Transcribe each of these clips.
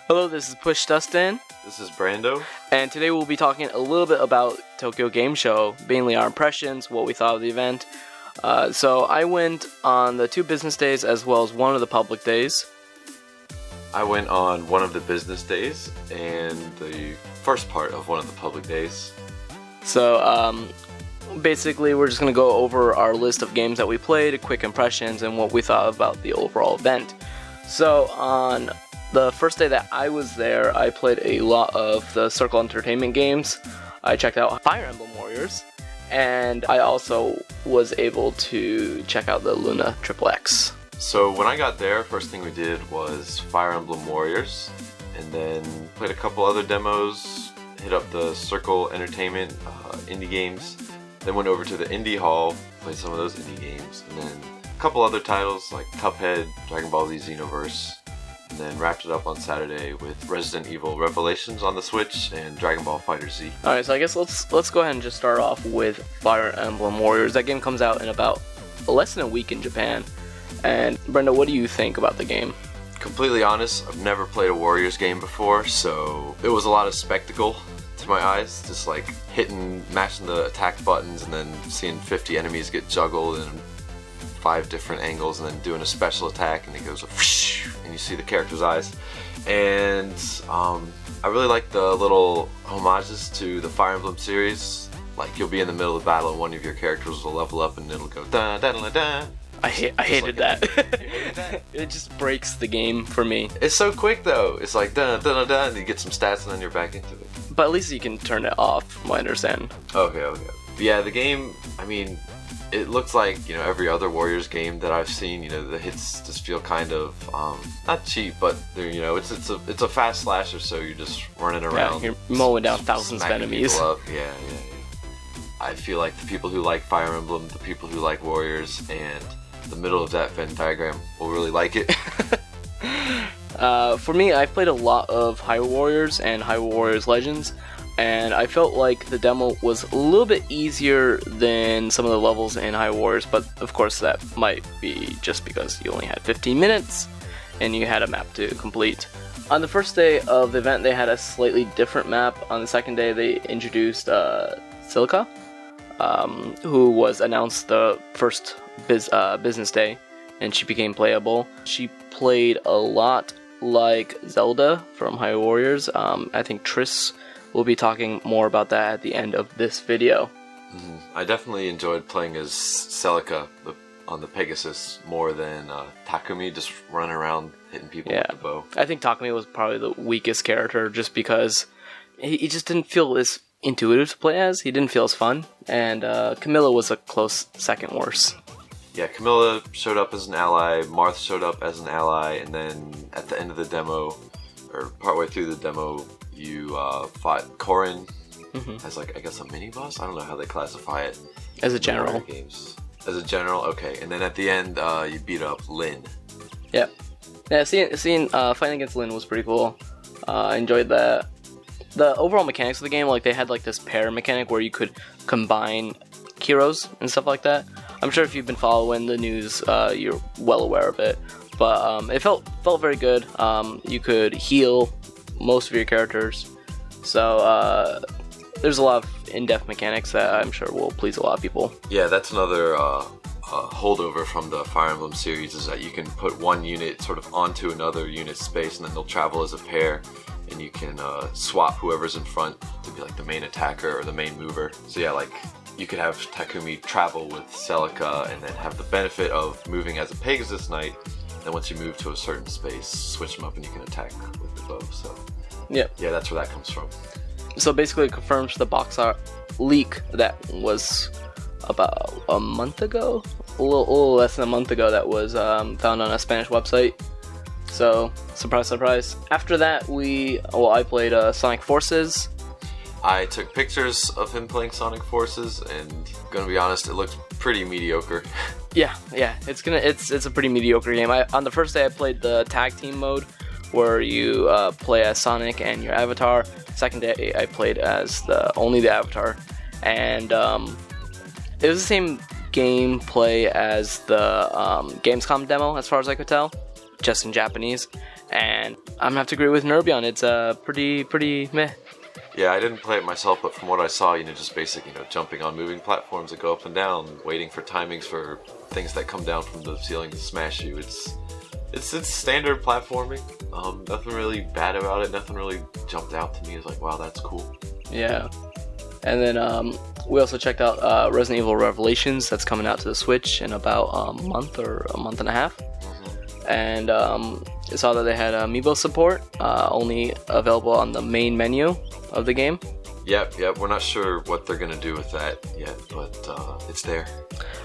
Hello, this is Push Dustin, This is Brando. and today we'll be talking a little bit about Tokyo Game Show, mainly our impressions, what we thought of the event. So I went on the 2 business days as well as one of the public days. I went on one of the business days and the first part of one of the public days. So basically we're just going to go over our list of games that we played, quick impressions, and what we thought about the overall event. So on the first day that I was there, I played a lot of the Circle Entertainment games. I checked out Fire Emblem Warriors, and I also was able to check out the Luna XXX. So when I got there, first thing we did was Fire Emblem Warriors, and then played a couple other demos, hit up the Circle Entertainment indie games, then went over to the Indie Hall, played some of those indie games, and then a couple other titles like Cuphead, Dragon Ball Z Xenoverse, and then wrapped it up on Saturday with Resident Evil Revelations on the Switch and Dragon Ball FighterZ. Alright, so I guess let's go ahead and just start off with Fire Emblem Warriors. That game comes out in about less than a week in Japan. And Brenda, what do you think about the game? Completely honest, I've never played a Warriors game before, so it was a lot of spectacle to my eyes, just like mashing the attack buttons and then seeing 50 enemies get juggled in 5 different angles and then doing a special attack and it goes whoosh, and you see the character's eyes. And I really like the little homages to the Fire Emblem series. Like you'll be in the middle of battle and one of your characters will level up and it'll go da da da da. I hated that. It just breaks the game for me. It's so quick though. It's like da da da da, and you get some stats and then you're back into it. But at least you can turn it off, from what I understand. Okay. Yeah, the game, I mean, it looks like, every other Warriors game that I've seen. The hits just feel kind of, not cheap, but they're, it's a fast slasher, so you're just running around. Yeah, you're mowing down thousands of enemies. Yeah. I feel like the people who like Fire Emblem, the people who like Warriors, and the middle of that Venn diagram will really like it. For me, I've played a lot of Hyrule Warriors and Hyrule Warriors Legends, and I felt like the demo was a little bit easier than some of the levels in Hyrule Warriors, but of course that might be just because you only had 15 minutes and you had a map to complete. On the first day of the event, they had a slightly different map. On the second day, they introduced Silica, who was announced the first business day, and she became playable. She played a lot like Zelda from Hyrule Warriors. I think Triss will be talking more about that at the end of this video. I definitely enjoyed playing as Celica on the Pegasus more than Takumi, just running around hitting people with the bow. I think Takumi was probably the weakest character just because he just didn't feel as intuitive to play as. He didn't feel as fun, and Camilla was a close second worst. Yeah, Camilla showed up as an ally, Marth showed up as an ally, and then at the end of the demo, or partway through the demo, you fought Corrin as I guess a mini boss? I don't know how they classify it. As a general. Games. As a general, okay. And then at the end, you beat up Lyn. Yeah, seeing fighting against Lyn was pretty cool. I enjoyed that. The overall mechanics of the game, like they had like this pair mechanic where you could combine heroes and stuff like that. I'm sure if you've been following the news, you're well aware of it. But it felt very good. You could heal most of your characters. So there's a lot of in-depth mechanics that I'm sure will please a lot of people. Yeah, that's another holdover from the Fire Emblem series, is that you can put one unit sort of onto another unit's space and then they'll travel as a pair. And you can swap whoever's in front to be like the main attacker or the main mover. So yeah, like you could have Takumi travel with Celica and then have the benefit of moving as a Pegasus Knight. Then once you move to a certain space, switch them up and you can attack with the bow. So yeah, that's where that comes from. So basically it confirms the box art leak that was about a month ago, a little less than a month ago, that was found on a Spanish website. So, surprise. After that, I played Sonic Forces. I took pictures of him playing Sonic Forces, and gonna be honest, it looked pretty mediocre. Yeah, it's a pretty mediocre game. On the first day, I played the tag team mode, where you play as Sonic and your avatar. Second day, I played as only the avatar, and it was the same gameplay as the Gamescom demo, as far as I could tell. just in Japanese. And I'm gonna have to agree with Nerbion. It's pretty meh. Yeah, I didn't play it myself, but from what I saw, just basic, jumping on moving platforms that go up and down, waiting for timings for things that come down from the ceiling to smash you. It's standard platforming. Nothing really bad about it. Nothing really jumped out to me. It's like, wow, that's cool. Yeah. And then we also checked out Resident Evil Revelations. That's coming out to the Switch in about a month or a month and a half. And saw that they had amiibo support, only available on the main menu of the game. Yep. We're not sure what they're gonna do with that yet, but it's there.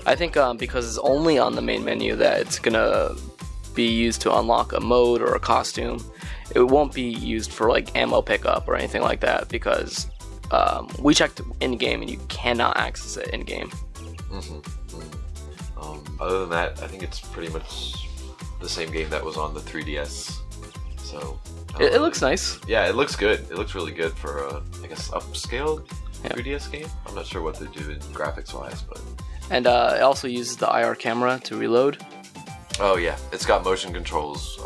I think because it's only on the main menu that it's gonna be used to unlock a mode or a costume. It won't be used for like ammo pickup or anything like that because we checked in game and you cannot access it in game. Other than that, I think it's pretty much the same game that was on the 3DS. So it looks nice. Yeah, it looks good. It looks really good for I guess upscaled Yeah. 3DS game. I'm not sure what they do in graphics wise, but And it also uses the IR camera to reload. oh yeah, it's got motion controls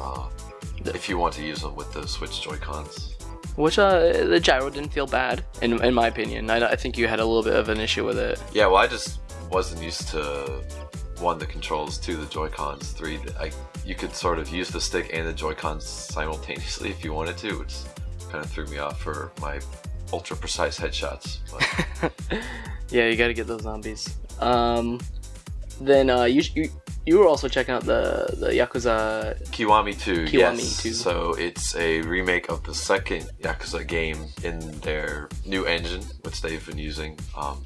if you want to use them with the Switch Joy-Cons. Which the gyro didn't feel bad, in my opinion. I think you had a little bit of an issue with it. Yeah, well, I just wasn't used to the controls, the Joy-Cons, 3. You could sort of use the stick and the Joy-Cons simultaneously if you wanted to, which kind of threw me off for my ultra precise headshots. But Yeah, you gotta get those zombies. Then you were also checking out the Yakuza. Kiwami 2, Kiwami yes. 2. So it's a remake of the second Yakuza game in their new engine, which they've been using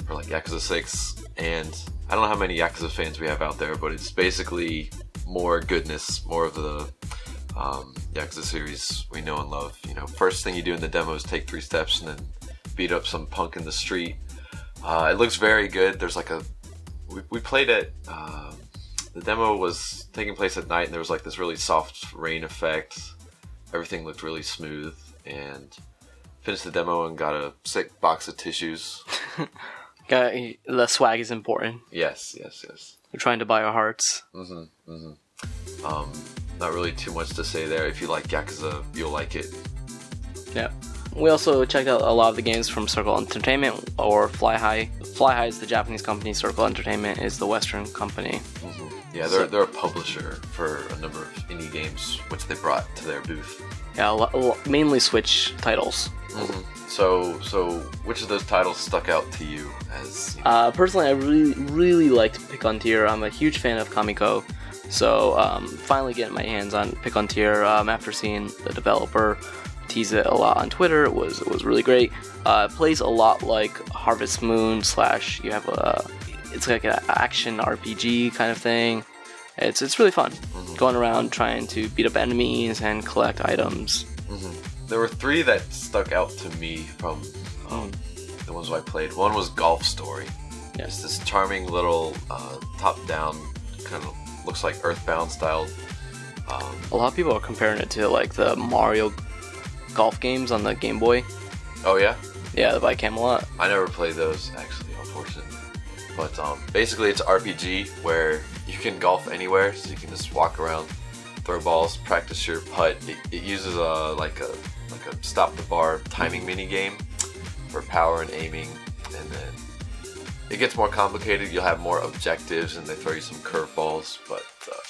for like Yakuza 6. And I don't know how many Yakuza fans we have out there, but it's basically more goodness, more of the Yakuza series we know and love. First thing you do in the demo is take 3 steps and then beat up some punk in the street. It looks very good. There's like we played it. The demo was taking place at night, and there was like this really soft rain effect. Everything looked really smooth, and finished the demo and got a sick box of tissues. The swag is important. Yes. We're trying to buy our hearts. Not really too much to say there. If you like Yakuza, you'll like it. Yeah. We also checked out a lot of the games from Circle Entertainment or Fly High. Fly High is the Japanese company. Circle Entertainment is the Western company. Yeah, they're a publisher for a number of indie games, which they brought to their booth. Yeah, mainly Switch titles. So which of those titles stuck out to you as? Personally, I really liked Picontier. I'm a huge fan of Kamiko, so finally getting my hands on Picontier after seeing the developer tease it a lot on Twitter. It was really great. It plays a lot like Harvest Moon / you have it's like an action RPG kind of thing. It's really fun. Going around trying to beat up enemies and collect items. There were 3 that stuck out to me from the ones I played. One was Golf Story. Yeah. It's this charming little top-down, kind of looks like Earthbound style. A lot of people are comparing it to like the Mario golf games on the Game Boy. Oh yeah? Yeah, by Camelot. I never played those, actually, unfortunately. But basically it's an RPG where you can golf anywhere, so you can just walk around, throw balls, practice your putt. It uses like a stop the bar timing mini game for power and aiming, and then it gets more complicated. You'll have more objectives, and they throw you some curveballs. But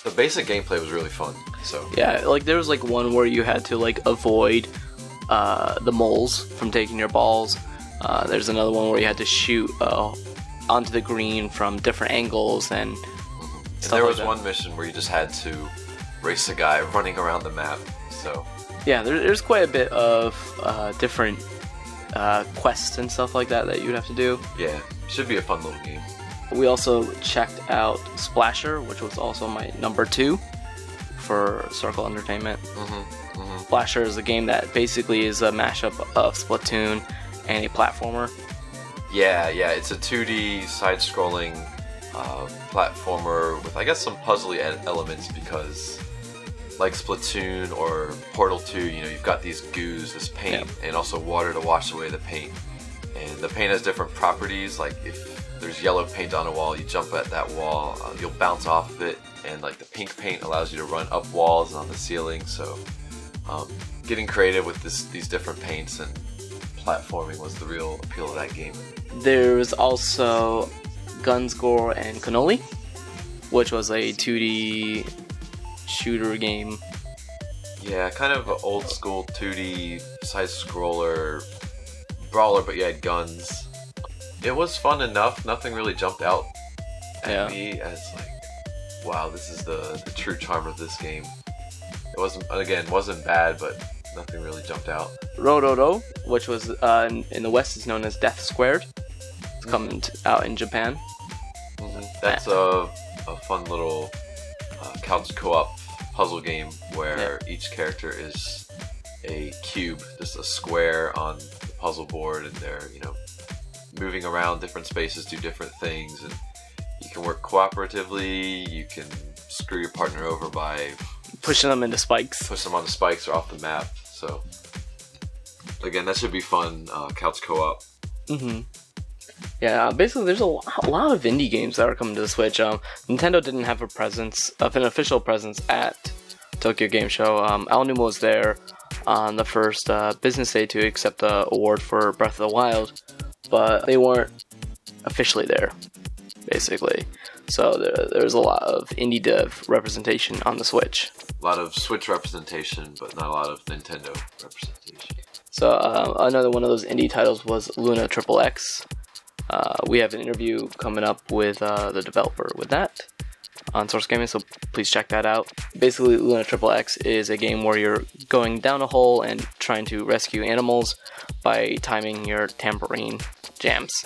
the basic gameplay was really fun. So yeah, like there was like one where you had to like avoid the moles from taking your balls. There's another one where you had to shoot onto the green from different angles and stuff there like was that. one mission where you just had to race a guy running around the map. So yeah, there's quite a bit of different quests and stuff like that you'd have to do. yeah, should be a fun little game. We also checked out Splasher, which was also my number 2 for Circle Entertainment. Splasher is a game that basically is a mashup of Splatoon and a platformer. Yeah, it's a 2D side-scrolling platformer with, I guess, some puzzly elements because, like Splatoon or Portal 2, you've got these goos, this paint, and also water to wash away the paint. And the paint has different properties, like if there's yellow paint on a wall, you jump at that wall, you'll bounce off of it, and like the pink paint allows you to run up walls and on the ceiling. So getting creative with these different paints and platforming was the real appeal of that game. There was also Guns, Gore, and Cannoli, which was a 2D shooter game. Yeah, kind of an old school 2D side scroller brawler, but you had guns. It was fun enough. Nothing really jumped out at me as like, wow, this is the true charm of this game. It wasn't bad, but nothing really jumped out. Rororo, which was in the West is known as Death Squared. It's coming out in Japan. That's a fun little couch co-op puzzle game where each character is a cube, just a square on the puzzle board, and they're moving around different spaces, do different things, and you can work cooperatively. You can screw your partner over by pushing them into spikes. Push them on the spikes or off the map. So again, that should be fun. Couch co-op. Yeah, basically there's a lot of indie games that are coming to the Switch. Nintendo didn't have an official presence at Tokyo Game Show. Aonuma was there on the first business day to accept the award for Breath of the Wild, but they weren't officially there, basically. So there's a lot of indie dev representation on the Switch. A lot of Switch representation, but not a lot of Nintendo representation. So another one of those indie titles was Luna Triple X. We have an interview coming up with the developer with that on Source Gaming, so please check that out. Basically, Luna Triple X is a game where you're going down a hole and trying to rescue animals by timing your tambourine jams.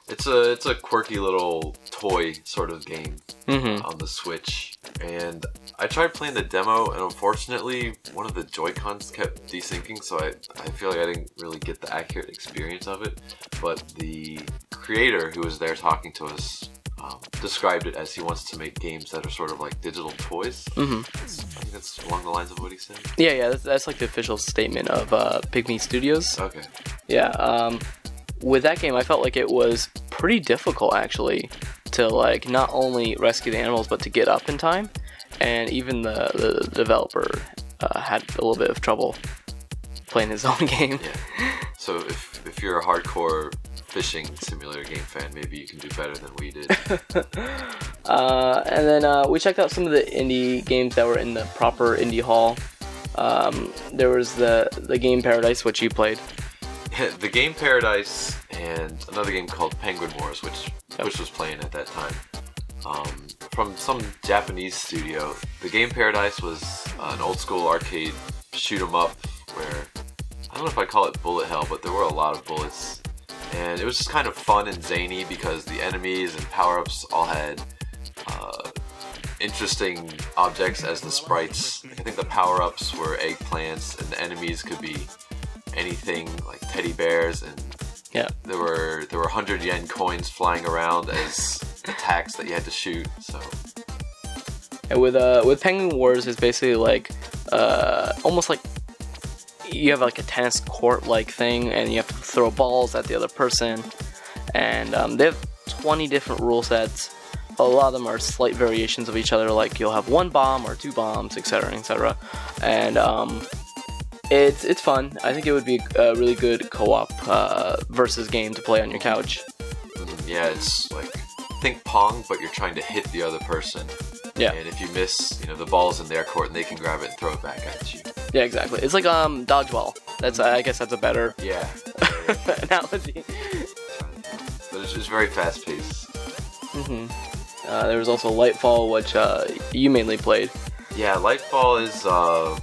It's a quirky little toy sort of game on the Switch, and I tried playing the demo, and unfortunately one of the Joy-Cons kept desyncing, so I feel like I didn't really get the accurate experience of it. But the creator who was there talking to us described it as he wants to make games that are sort of like digital toys. I think that's along the lines of what he said. Yeah, that's like the official statement of Pygmy Studios. Okay. Yeah, with that game, I felt like it was pretty difficult, actually, to like not only rescue the animals, but to get up in time. And even the developer had a little bit of trouble playing his own game. Yeah. So if you're a hardcore fishing simulator game fan, maybe you can do better than we did. And then we checked out some of the indie games that were in the proper indie hall. There was the Game Paradise, which you played. The Game Paradise and another game called Penguin Wars, which was playing at that time. From some Japanese studio. The Game Paradise was an old school arcade shoot 'em up where, I don't know if I call it bullet hell, but there were a lot of bullets. And it was just kind of fun and zany because the enemies and power-ups all had interesting objects as the sprites. I think the power-ups were eggplants, and the enemies could be anything like teddy bears, and there were 100 yen coins flying around as attacks that you had to shoot. So and with Penguin Wars, it's basically like almost like you have like a tennis court like thing, and you have to throw balls at the other person, and they have 20 different rule sets. A lot of them are slight variations of each other, like you'll have one bomb or two bombs, etc., etc. And it's fun. I think it would be a really good co-op versus game to play on your couch. Yeah, it's like, think Pong, but you're trying to hit the other person. Yeah. And if you miss, the ball's in their court, and they can grab it and throw it back at you. Yeah, exactly. It's like dodgeball. I guess that's a better analogy. But it's just very fast paced. There was also Lightfall, which you mainly played. Yeah, Lightfall is a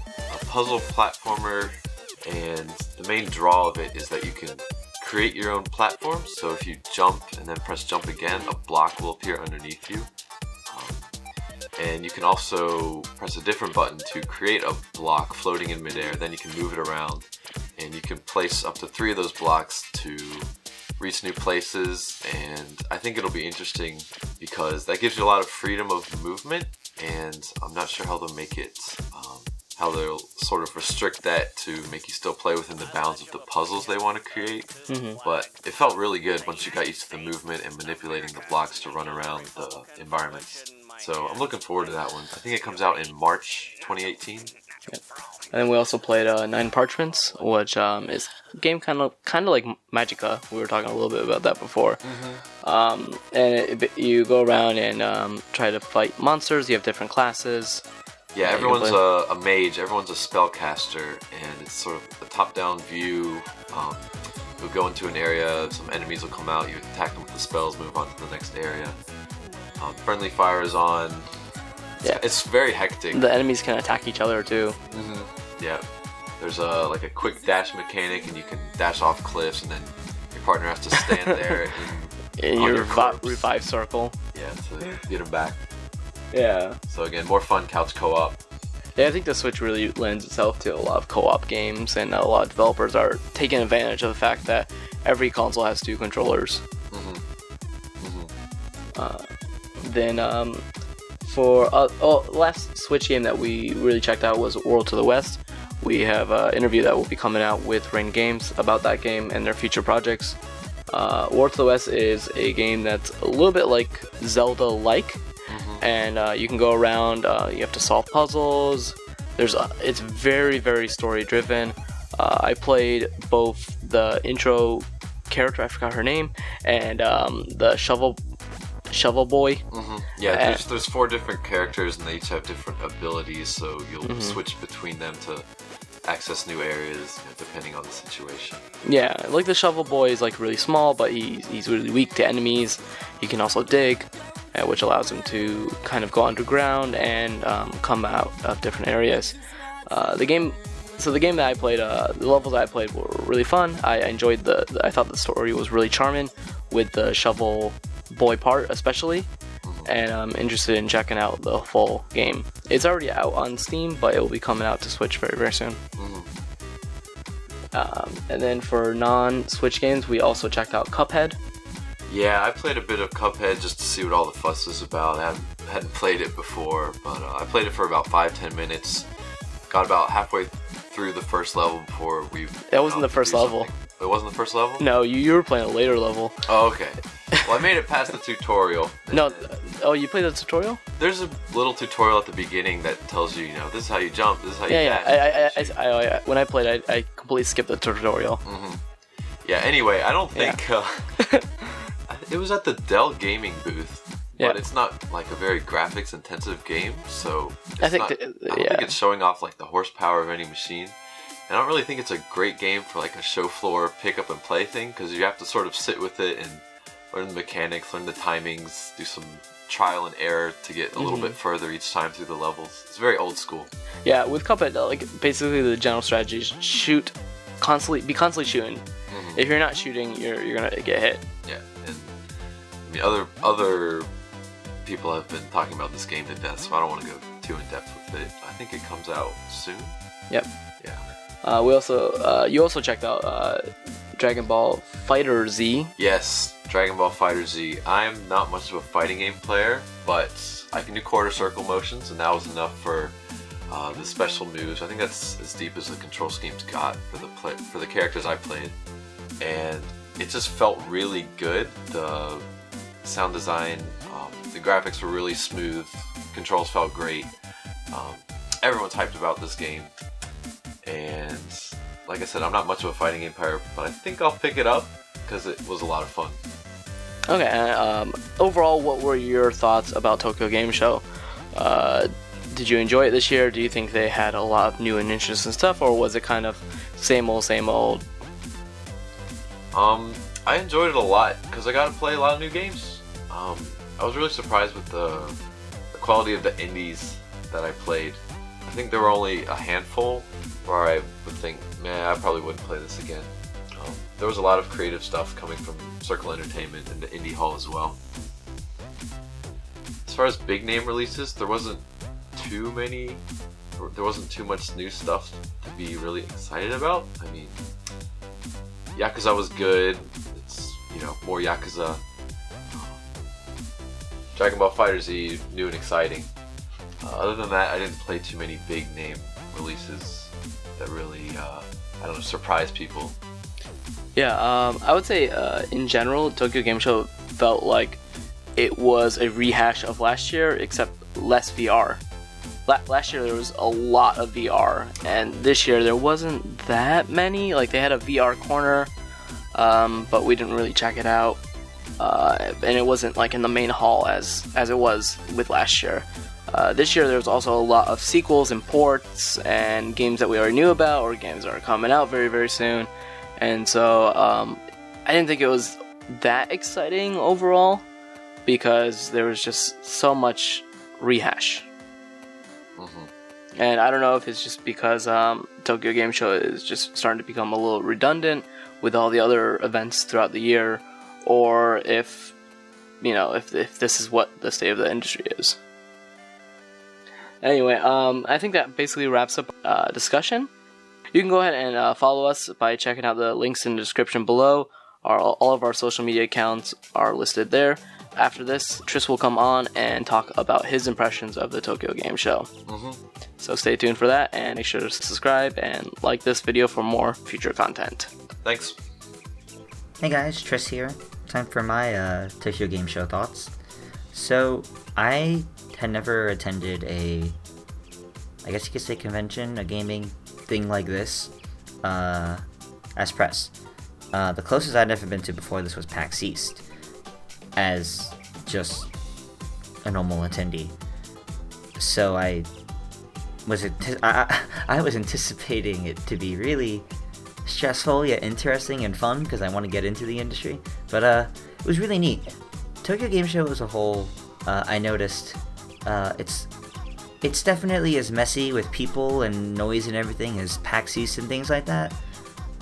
puzzle platformer, and the main draw of it is that you can create your own platforms. So if you jump and then press jump again, a block will appear underneath you. And you can also press a different button to create a block floating in midair. Then you can move it around, and you can place up to 3 of those blocks to reach new places. And I think it'll be interesting because that gives you a lot of freedom of movement, and I'm not sure how they'll make it, how they'll sort of restrict that to make you still play within the bounds of the puzzles they want to create. But it felt really good once you got used to the movement and manipulating the blocks to run around the environments. So I'm looking forward to that one. I think it comes out in March 2018. And then we also played Nine Parchments, which is a game kind of like Magicka. We were talking a little bit about that before. And you go around and try to fight monsters. You have different classes. Yeah, everyone's a mage, everyone's a spellcaster, and it's sort of a top-down view. You'll go into an area, some enemies will come out, you attack them with the spells, move on to the next area. Friendly fire is on. Yeah, it's very hectic. The enemies can attack each other too. Yeah, there's a quick dash mechanic, and you can dash off cliffs, and then your partner has to stand there in your revive circle. Yeah, to get him back. Yeah. So again, more fun couch co-op. Yeah, I think the Switch really lends itself to a lot of co-op games, and a lot of developers are taking advantage of the fact that every console has 2 controllers. Then for last Switch game that we really checked out was World to the West. We have an interview that will be coming out with Rain Games about that game and their future projects. World to the West is a game that's a little bit like Zelda-like. And you can go around, you have to solve puzzles. It's very, very story driven. I played both the intro character, I forgot her name, and the shovel boy. Yeah, there's 4 different characters, and they each have different abilities, so you'll switch between them to access new areas, depending on the situation. Yeah, like the shovel boy is like really small, but he's really weak to enemies. He can also dig, which allows him to kind of go underground and come out of different areas. The game that I played, the levels that I played were really fun. I enjoyed I thought the story was really charming with the shovel boy part especially, and I'm interested in checking out the full game. It's already out on Steam, but it will be coming out to Switch very, very soon. And then for non-Switch games, we also checked out Cuphead. Yeah, I played a bit of Cuphead just to see what all the fuss was about. I hadn't played it before, but I played it for about 5-10 minutes. Got about halfway through the first level before we... That wasn't the first level. It wasn't the first level? No, you were playing a later level. Oh, okay. Well, I made it past the tutorial. No, you played the tutorial? There's a little tutorial at the beginning that tells you, this is how you jump, this is how you dash. Yeah. When I played, I completely skipped the tutorial. Yeah, anyway, I don't think... it was at the Dell Gaming booth. But it's not like a very graphics intensive game, so I don't think it's showing off like the horsepower of any machine. And I don't really think it's a great game for like a show floor pick up and play thing, because you have to sort of sit with it and learn the mechanics, learn the timings, do some trial and error to get a little bit further each time through the levels. It's very old school. Yeah, with Cuphead, like basically the general strategy is be constantly shooting. If you're not shooting, you're gonna get hit. Yeah, and I mean other people have been talking about this game to death, so I don't want to go too in depth with it. I think it comes out soon. Yep. Yeah. You also checked out Dragon Ball FighterZ. Yes, Dragon Ball FighterZ. I'm not much of a fighting game player, but I can do quarter circle motions, and that was enough for the special moves. I think that's as deep as the control schemes got for the characters I played, and it just felt really good. The sound design, the graphics were really smooth, controls felt great. Everyone's hyped about this game, and like I said, I'm not much of a fighting game player, but I think I'll pick it up because it was a lot of fun. Okay, overall, what were your thoughts about Tokyo Game Show? Did you enjoy it this year? Do you think they had a lot of new and interesting stuff, or was it kind of same old? I enjoyed it a lot because I got to play a lot of new games. I was really surprised with the quality of the indies that I played. I think there were only a handful where I would think, man, I probably wouldn't play this again. There was a lot of creative stuff coming from Circle Entertainment and the Indie Hall as well. As far as big name releases, there wasn't too much new stuff to be really excited about. I mean, Yakuza was good. It's, more Yakuza. Dragon Ball FighterZ, new and exciting. Other than that, I didn't play too many big name releases that really, surprised people. Yeah, I would say in general, Tokyo Game Show felt like it was a rehash of last year, except less VR. Last year there was a lot of VR, and this year there wasn't that many. Like, they had a VR corner, but we didn't really check it out, and it wasn't like in the main hall as it was with last year. This year there was also a lot of sequels and ports and games that we already knew about, or games that are coming out very, very soon. And so I didn't think it was that exciting overall, because there was just so much rehash. And I don't know if it's just because Tokyo Game Show is just starting to become a little redundant with all the other events throughout the year, or if this is what the state of the industry is. Anyway, I think that basically wraps up discussion. You can go ahead and follow us by checking out the links in the description below. All of our social media accounts are listed there. After this, Tris will come on and talk about his impressions of the Tokyo Game Show. So stay tuned for that, and make sure to subscribe and like this video for more future content. Thanks. Hey guys, Tris here. Time for my Tokyo Game Show thoughts. So, I had never attended I guess you could say convention, a gaming thing like this, as press. The closest I'd ever been to before this was PAX East, as just a normal attendee. So I was anticipating it to be really stressful yet interesting and fun, because I want to get into the industry. But it was really neat. Tokyo Game Show as a whole, I noticed it's definitely as messy with people and noise and everything as PAX East and things like that,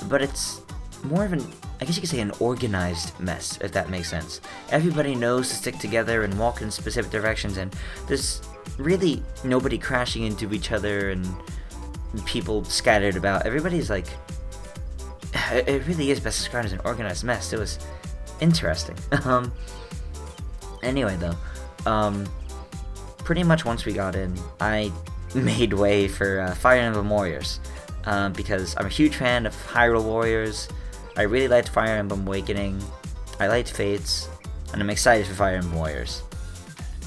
but it's more of I guess you could say an organized mess, if that makes sense. Everybody knows to stick together and walk in specific directions, and there's really nobody crashing into each other and people scattered about. Everybody's like, it really is best described as an organized mess. It was interesting. Anyway though, pretty much once we got in, I made way for Fire Emblem Warriors, because I'm a huge fan of Hyrule Warriors. I really liked Fire Emblem Awakening, I liked Fates, and I'm excited for Fire Emblem Warriors.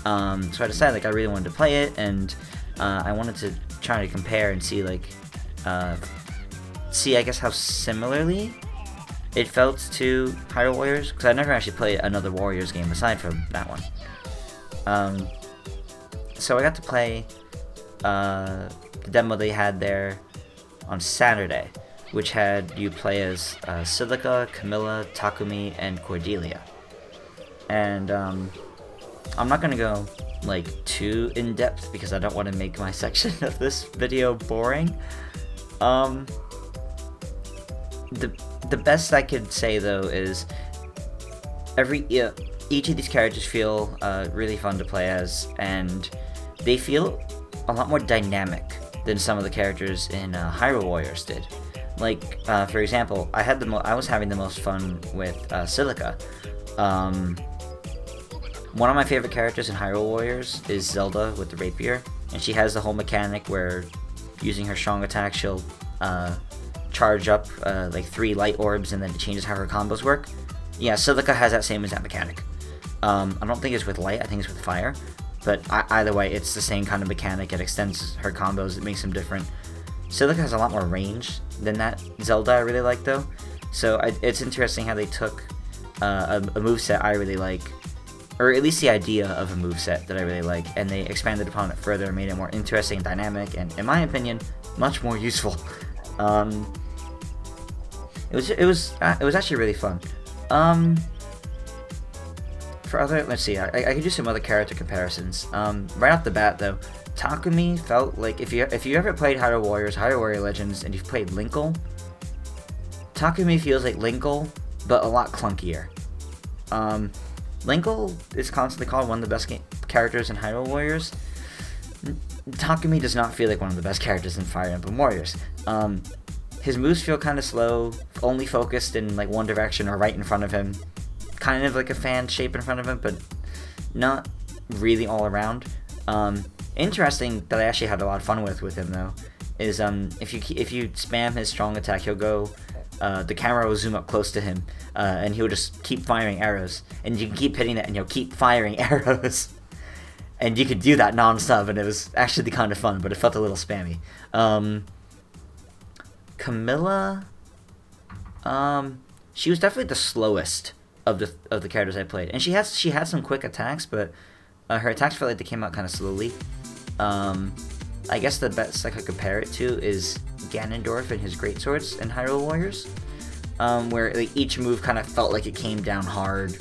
So I decided I really wanted to play it, and I wanted to try to compare and see I guess how similarly it felt to Hyrule Warriors, because I never actually played another Warriors game aside from that one. So I got to play the demo they had there on Saturday, which had you play as Silica, Camilla, Takumi, and Cordelia. And I'm not gonna go too in depth, because I don't want to make my section of this video boring. The best I could say though is each of these characters feel really fun to play as, and they feel a lot more dynamic than some of the characters in Hyrule Warriors did. For example, I was having the most fun with Silica. One of my favorite characters in Hyrule Warriors is Zelda with the rapier, and she has the whole mechanic where, using her strong attack, she'll charge up 3 light orbs, and then it changes how her combos work. Yeah, Silica has that same exact mechanic. I don't think it's with light, I think it's with fire. But either way, it's the same kind of mechanic. It extends her combos, it makes them different. Silica has a lot more range than that Zelda I really like though. So it's interesting how they took a moveset I really like, or at least the idea of a moveset that I really like, and they expanded upon it further and made it more interesting, dynamic, and in my opinion, much more useful. It was actually really fun. Let's see, I could do some other character comparisons. Right off the bat though, Takumi felt like, if you ever played Hyrule Warriors, Hyrule Warrior Legends, and you've played Linkle, Takumi feels like Linkle, but a lot clunkier. Linkle is constantly called one of the best characters in Hyrule Warriors. Takumi does not feel like one of the best characters in Fire Emblem Warriors. His moves feel kind of slow, only focused in one direction or right in front of him. Kind of like a fan shape in front of him, but not really all around. Interesting that I actually had a lot of fun with him though, is if you spam his strong attack, he'll go, the camera will zoom up close to him, and he'll just keep firing arrows, and you can keep hitting that, and he'll keep firing arrows. and you could do that non-stop, and it was actually kind of fun, but it felt a little spammy. Camilla, she was definitely the slowest of the characters I played, and she had some quick attacks, but her attacks felt like they came out kind of slowly. I guess the best I could compare it to is Ganondorf and his greatswords in Hyrule Warriors, where like each move kind of felt like it came down hard.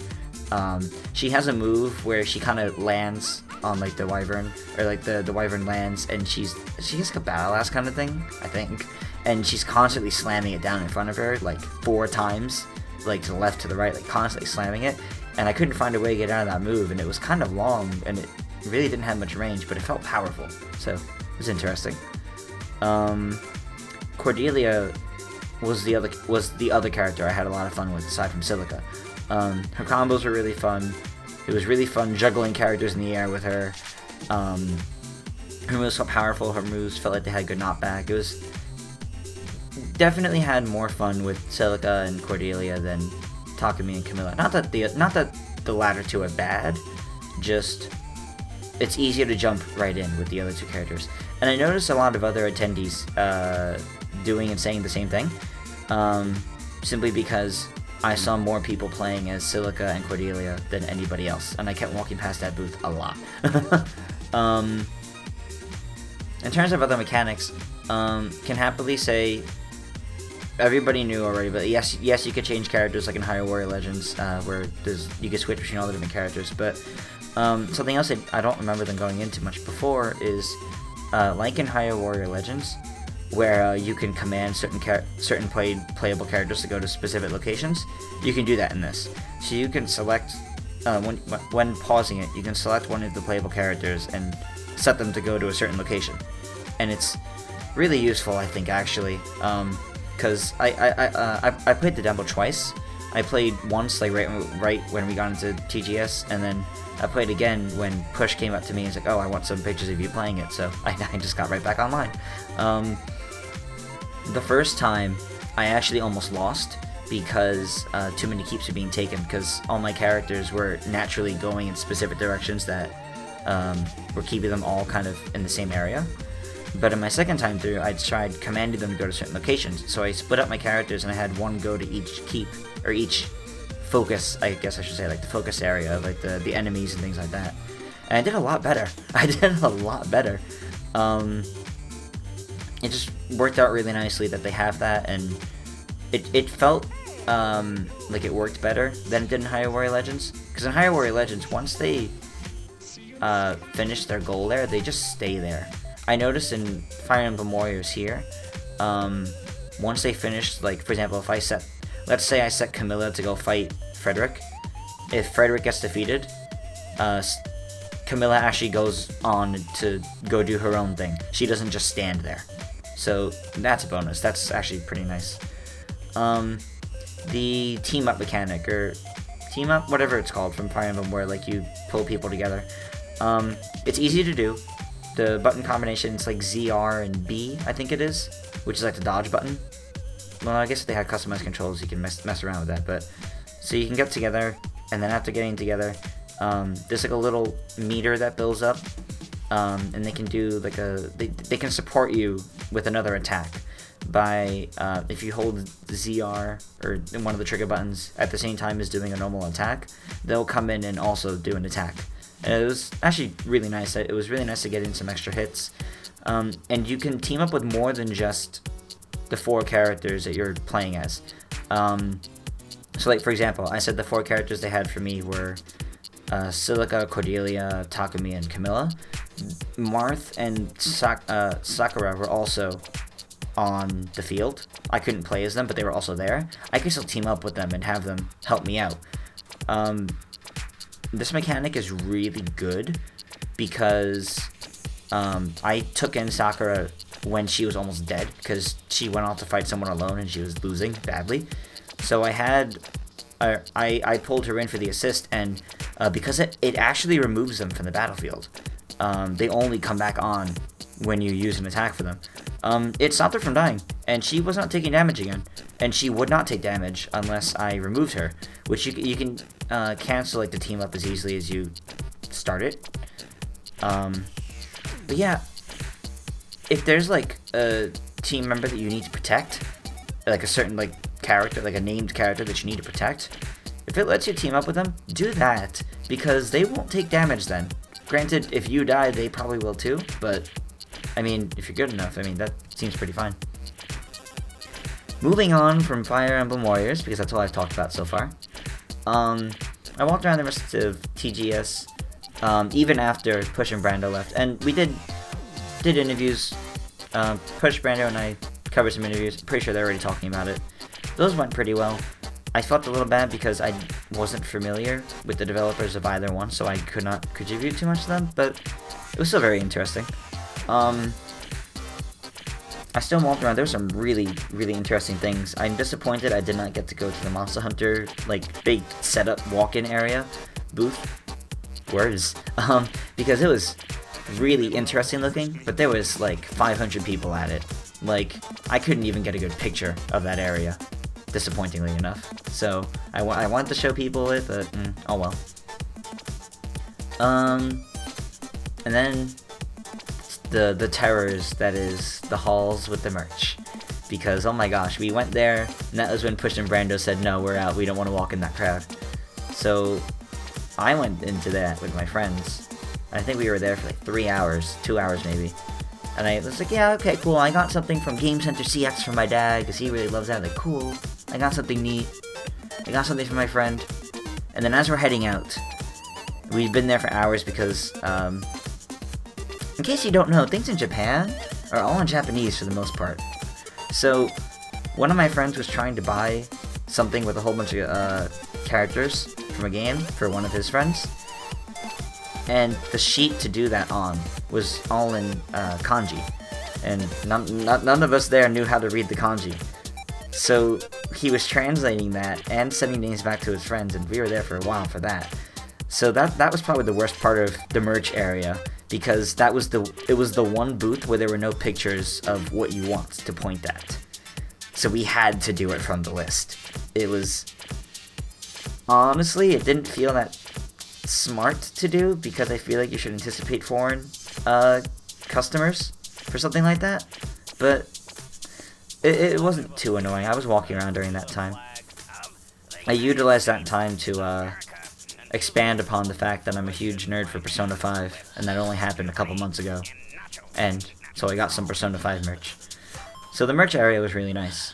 She has a move where she kind of lands on like the wyvern, or like the wyvern lands, and she has like a battle axe kind of thing, I think, and she's constantly slamming it down in front of her like 4 times, like to the left, to the right, like constantly slamming it, and I couldn't find a way to get out of that move, and it was kind of long, and it really didn't have much range, but it felt powerful, so it was interesting. Cordelia was the other character I had a lot of fun with aside from Silica. Her combos were really fun. It was really fun juggling characters in the air with her. Her moves felt powerful. Her moves felt like they had good knockback. It was definitely had more fun with Silica and Cordelia than Takumi and Camilla. Not that the latter two are bad, just it's easier to jump right in with the other 2 characters. And I noticed a lot of other attendees doing and saying the same thing, simply because I saw more people playing as Silica and Cordelia than anybody else, and I kept walking past that booth a lot. In terms of other mechanics, can happily say everybody knew already, but yes, you could change characters like in Hyrule Warrior Legends, where you can switch between all the different characters. But something else I don't remember them going into much before is like in Hyrule Warrior Legends, where you can command certain playable characters to go to specific locations. You can do that in this. So you can select, when pausing it, you can select one of the playable characters and set them to go to a certain location. And it's really useful, I think, actually, because I played the demo twice. I played once, like right when we got into TGS, and then I played again when Push came up to me and was like, "Oh, I want some pictures of you playing it." So I just got right back online. The first time, I actually almost lost because too many keeps were being taken, because all my characters were naturally going in specific directions that were keeping them all kind of in the same area. But in my second time through, I tried commanding them to go to certain locations. So I split up my characters and I had one go to each keep, or each focus, I guess I should say, like the focus area of like the enemies and things like that. And I did a lot better. It just worked out really nicely that they have that, and it felt like it worked better than it did in Hyrule Warrior Legends. Because in Hyrule Warrior Legends, once they finish their goal there, they just stay there. I noticed in Fire Emblem Warriors here, once they finish, like, for example, if let's say I set Camilla to go fight Frederick. If Frederick gets defeated, Camilla actually goes on to go do her own thing. She doesn't just stand there. So that's a bonus. That's actually pretty nice. The team up mechanic, or team up, whatever it's called, from Fire Emblem, where like you pull people together. It's easy to do. The button combinations like ZR and B, I think it is, which is like the dodge button. Well, I guess if they had customized controls, you can mess around with that. But so you can get together, and then after getting together, there's like a little meter that builds up, and they can do like they can support you with another attack by if you hold ZR or one of the trigger buttons at the same time as doing a normal attack, they'll come in and also do an attack. And it was actually really nice. It was really nice to get in some extra hits, and you can team up with more than just the 4 characters that you're playing as. So like, for example, I said the 4 characters they had for me were Silica, Cordelia, Takumi, and Camilla. Marth and Sakura were also on the field. I couldn't play as them, but they were also there. I could still team up with them and have them help me out. This mechanic is really good because I took in Sakura when she was almost dead, because she went off to fight someone alone and she was losing badly. So I pulled her in for the assist, and because it actually removes them from the battlefield. They only come back on when you use an attack for them. It stopped her from dying, and she was not taking damage again. And she would not take damage unless I removed her, which you can cancel like the team up as easily as you start it. But yeah, if there's like a team member that you need to protect, like a certain like character, like a named character that you need to protect, if it lets you team up with them, do that, because they won't take damage then. Granted, if you die, they probably will too, but I mean, if you're good enough, I mean, that seems pretty fine. Moving on from Fire Emblem Warriors, because that's all I've talked about so far. I walked around the rest of TGS, even after Push and Brando left, and we did interviews. Push, Brando, and I covered some interviews. Pretty sure they're already talking about it. Those went pretty well. I felt a little bad because I wasn't familiar with the developers of either one, so I could not contribute too much to them, but it was still very interesting. I still walked around. There were some really, really interesting things. I'm disappointed I did not get to go to the Monster Hunter, like, big setup walk-in area booth. Words. Because it was really interesting looking, but there was, like, 500 people at it. Like, I couldn't even get a good picture of that area, disappointingly enough. So, I wanted to show people it, but, oh well. And then the terrors that is the halls with the merch, because oh my gosh, we went there and that was when Push and Brando said no, we're out, we don't want to walk in that crowd. So I went into that with my friends. I think we were there for like 3 hours, 2 hours maybe, and I was like, yeah, okay, cool, I got something from Game Center CX for my dad because he really loves that. Like, cool, I got something neat, I got something for my friend. And then as we're heading out, we've been there for hours because in case you don't know, things in Japan are all in Japanese for the most part. So, one of my friends was trying to buy something with a whole bunch of characters from a game for one of his friends, and the sheet to do that on was all in kanji, and none of us there knew how to read the kanji. So he was translating that and sending names back to his friends, and we were there for a while for that. So that was probably the worst part of the merch area, because it was the one booth where there were no pictures of what you want to point at. So we had to do it from the list. It was, honestly, it didn't feel that smart to do, because I feel like you should anticipate foreign customers for something like that. But it wasn't too annoying. I was walking around during that time. I utilized that time to expand upon the fact that I'm a huge nerd for Persona 5, and that only happened a couple months ago. And so I got some Persona 5 merch. So the merch area was really nice,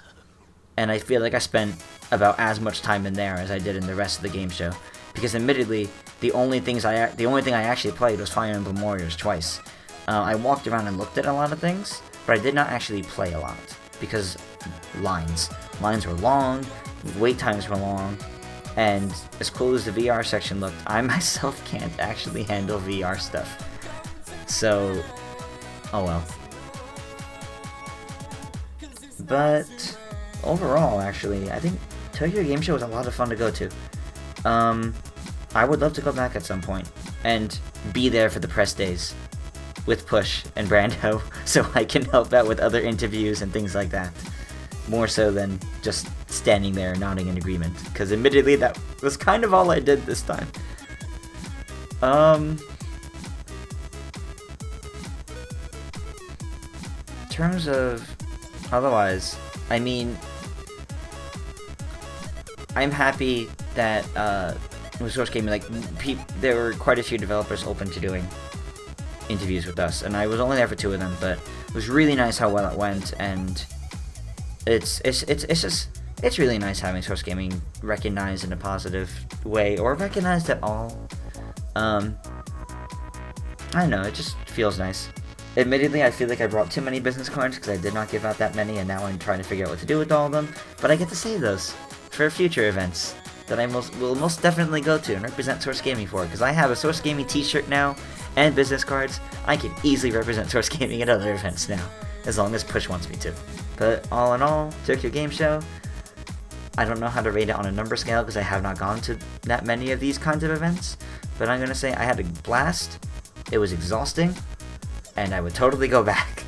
and I feel like I spent about as much time in there as I did in the rest of the game show, because admittedly, the only thing I actually played was Fire Emblem Warriors twice. I walked around and looked at a lot of things, but I did not actually play a lot, because lines were long, wait times were long, and as cool as the VR section looked, I myself can't actually handle VR stuff. So, oh well. But overall, actually, I think Tokyo Game Show was a lot of fun to go to. I would love to go back at some point and be there for the press days with Push and Brando, so I can help out with other interviews and things like that. More so than just standing there nodding in agreement, because admittedly that was kind of all I did this time. In terms of otherwise, I mean, I'm happy that with Source Gaming, like, there were quite a few developers open to doing interviews with us, and I was only there for 2 of them, but it was really nice how well it went, and it's really nice having Source Gaming recognized in a positive way, or recognized at all. I don't know, it just feels nice. Admittedly, I feel like I brought too many business cards because I did not give out that many, and now I'm trying to figure out what to do with all of them, but I get to save those for future events that I will most definitely go to and represent Source Gaming for, because I have a Source Gaming t-shirt now and business cards. I can easily represent Source Gaming at other events now, as long as Push wants me to. But all in all, Tokyo Game Show, I don't know how to rate it on a number scale because I have not gone to that many of these kinds of events, but I'm going to say I had a blast, it was exhausting, and I would totally go back.